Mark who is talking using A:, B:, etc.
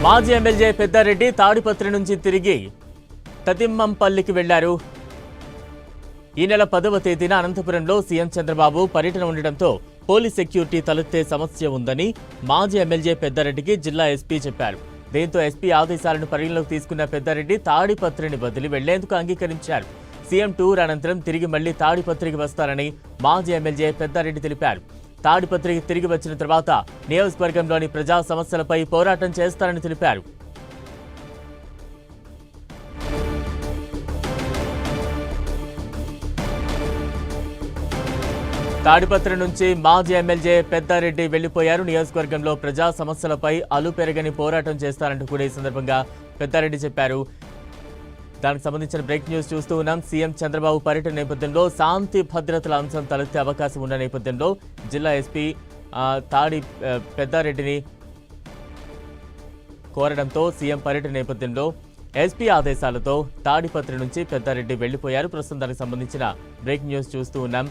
A: మాజీ ఎమ్మెల్యే పెద్దారెడ్డి తాడిపత్రి నుంచి తిరిగి తతిమ్మంపల్లికి వెళ్లారు. ఈ నెల 10వ తేదీన అనంతపురంలో సీఎం చంద్రబాబు పర్యటన ఉండడంతో పోలీస్ సెక్యూరిటీ తలెత్తే సమస్య ఉందని మాజీ ఎమ్మెల్యే పెద్దారెడ్డికి జిల్లా ఎస్పీ చెప్పారు. దీంతో ఎస్పీ ఆదేశాలను పరిగణలోకి తీసుకున్న పెద్దారెడ్డి తాడిపత్రిని వదిలి వెళ్లేందుకు అంగీకరించారు. సీఎం టూర్ అనంతరం తిరిగి మళ్లీ తాడిపత్రికి వస్తారని మాజీ ఎమ్మెల్యే పెద్దారెడ్డి తెలిపారు. తాడిపత్రికి తిరిగి వచ్చిన తర్వాత నియోజకవర్గంలోని ప్రజా సమస్యలపై పోరాటం చేస్తారని తెలిపారు. తాడిపత్రి నుంచి మాజీ ఎమ్మెల్యే పెద్దారెడ్డి వెళ్లిపోయారు. నియోజకవర్గంలో ప్రజా సమస్యలపై అలుపెరగని పోరాటం చేస్తారంటూ కూడా ఈ సందర్భంగా పెద్దారెడ్డి చెప్పారు. దానికి సంబంధించిన బ్రేక్ న్యూస్ చూస్తూ ఉన్నాం. సీఎం చంద్రబాబు పర్యటన నేపథ్యంలో శాంతి భద్రతల అంశం తలెత్తే అవకాశం ఉన్న నేపథ్యంలో జిల్లా ఎస్పీ పెద్దారెడ్డిని కోరడంతో సీఎం పర్యటన నేపథ్యంలో ఎస్పీ ఆదేశాలతో తాడిపత్రి నుంచి పెద్దారెడ్డి వెళ్లిపోయారు. ప్రస్తుతం దానికి సంబంధించిన బ్రేక్ న్యూస్ చూస్తూ ఉన్నాం.